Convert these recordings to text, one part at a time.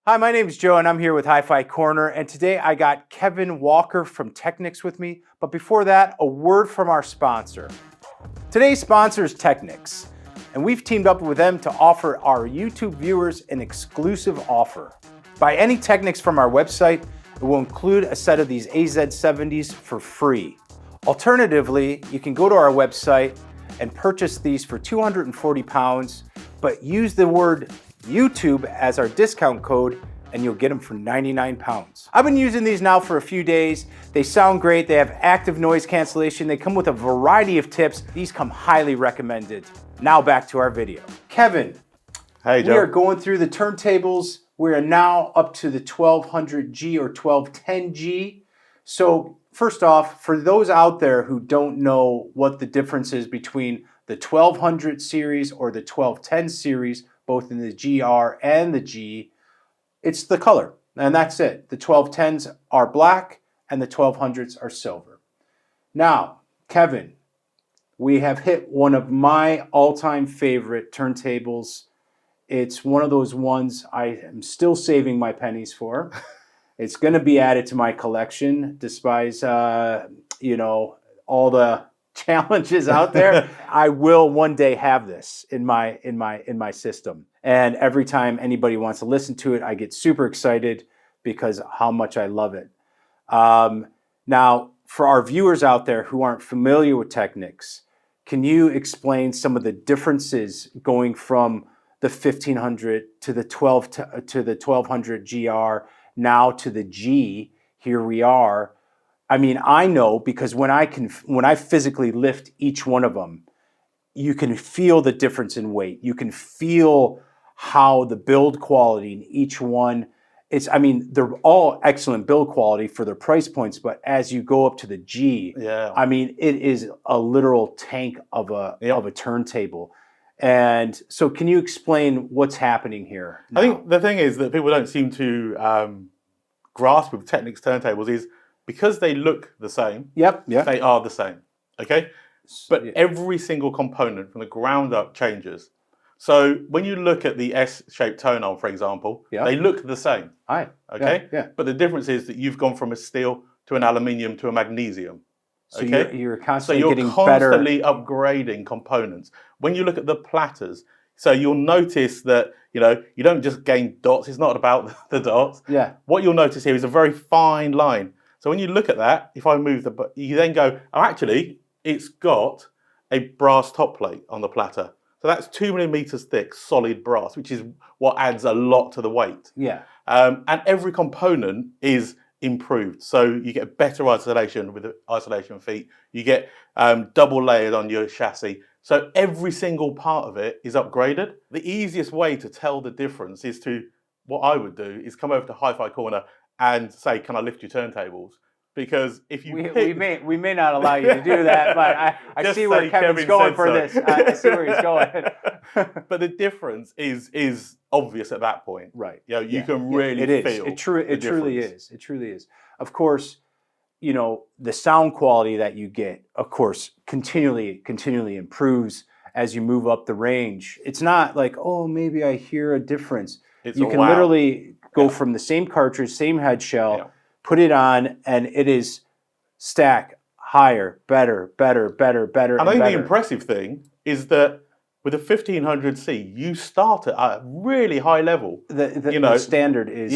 Hi, my name is Joe and I'm here with HiFi Corner, and today I got Kevin Walker from Technics with me. But before that, a word from our sponsor. Today's sponsor is Technics, and we've teamed up with them to offer our YouTube viewers an exclusive offer. Buy any Technics from our website, it will include a set of these AZ70s for free. Alternatively, you can go to our website and purchase these for £240, but use the word YouTube as our discount code and you'll get them for £99. I've been using these now for a few days. They sound great. They have active noise cancellation. They come with a variety of tips. These come highly recommended. Now back to our video. Kevin, hey Joe. We are going through the turntables. We are now up to the 1200G or 1210G. So first off, for those out there who don't know what the difference is between the 1200 series or the 1210 series, both in the GR and the G, it's the color, and that's it. The 1210s are black and the 1200s are silver. Now, Kevin, we have hit one of my all-time favorite turntables. It's one of those ones I am still saving my pennies for. It's going to be added to my collection, despite all the challenges out there. I will one day have this in my system. And every time anybody wants to listen to it, I get super excited because how much I love it. Now, for our viewers out there who aren't familiar with Technics, can you explain some of the differences going from the 1500 to the 1200GR, now to the G? Here we are. I mean, I know because when I physically lift each one of them, you can feel the difference in weight. You can feel how the build quality in each one they're all excellent build quality for their price points, but as you go up to the G, I mean, it is a literal tank of a turntable. And so can you explain what's happening here now? I think the thing is that people don't seem to grasp with Technics turntables is because they look the same, they are the same, okay? But every single component from the ground up changes. So when you look at the S-shaped tone arm, for example, they look the same, okay? But the difference is that you've gone from a steel to an aluminium to a magnesium. So you're constantly so getting constantly upgrading components. When you look at the platters, so you'll notice that you don't just gain dots. It's not about the dots. What you'll notice here is a very fine line. So when you look at that, if I move you then go, oh, actually, it's got a brass top plate on the platter. So that's 2 millimeters thick, solid brass, which is what adds a lot to the weight. And every component is improved. So you get better isolation with the isolation feet. You get double layered on your chassis. So every single part of it is upgraded. The easiest way to tell the difference is what I would do is come over to HiFi Corner and say, can I lift your turntables? Because if you we may not allow you to do that, but I see where Kevin's going for this. I see where he's going. But the difference is obvious at that point. Right. You can really feel it truly is. It truly is. Of course, the sound quality that you get, of course, continually improves as you move up the range. It's not like, oh, maybe I hear a difference. You can literally go from the same cartridge, same head shell, put it on, and it is stack higher, better. And I think the impressive thing is that with the 1500C, you start at a really high level. The standard is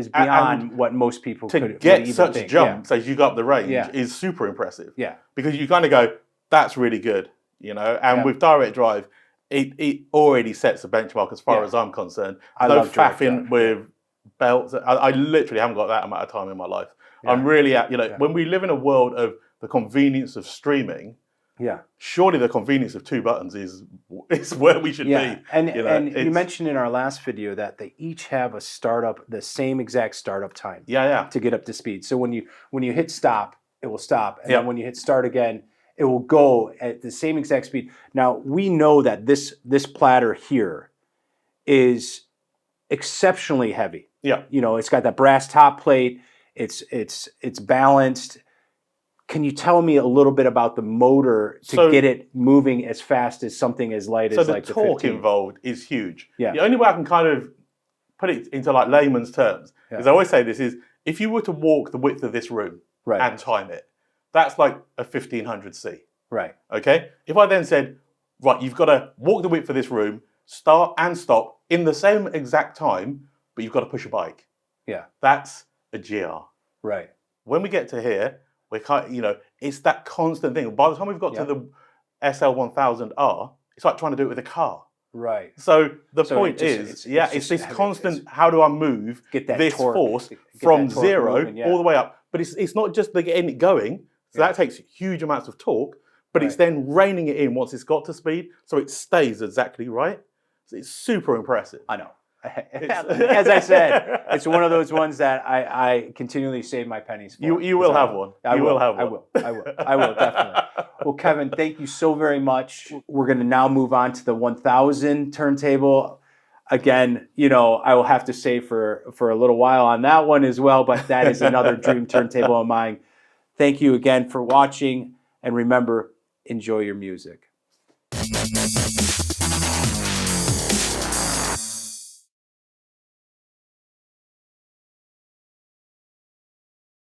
beyond what most people could to get such jumps as you go up the range is super impressive. Because you kind of go, that's really good, And with direct drive, it already sets a benchmark as far as I'm concerned. I love faffing with belts. I literally haven't got that amount of time in my life. I'm really when we live in a world of the convenience of streaming, surely the convenience of 2 buttons is where we should be. And you mentioned in our last video that they each have the same exact startup time. To get up to speed. So when you hit stop, it will stop, and then when you hit start again, it will go at the same exact speed. Now we know that this platter here is exceptionally heavy. It's got that brass top plate. It's balanced. Can you tell me a little bit about the motor to get it moving as fast as something as light as like the 15? So the torque involved is huge. The only way I can kind of put it into like layman's terms, because I always say this is, if you were to walk the width of this room and time it, that's like a 1500C. Right. Okay? If I then said, right, you've got to walk the width of this room, start and stop in the same exact time, but you've got to push a bike. Yeah. That's a GR. Right. When we get to here, we're kind of, it's that constant thing. By the time we've got to the SL-1000R, it's like trying to do it with a car. Right. So the point is, it's this constant, how do I move this torque, force from zero moving, all the way up? But it's not just the getting it going, so that takes huge amounts of torque, but it's then reining it in once it's got to speed, so it stays exactly right. So it's super impressive. I know. As I said, it's one of those ones that I continually save my pennies for. You will have one. I will definitely. Well, Kevin, thank you so very much. We're going to now move on to the 1000 turntable. Again, I will have to say for a little while on that one as well, but that is another dream turntable of mine. Thank you again for watching, and remember, enjoy your music.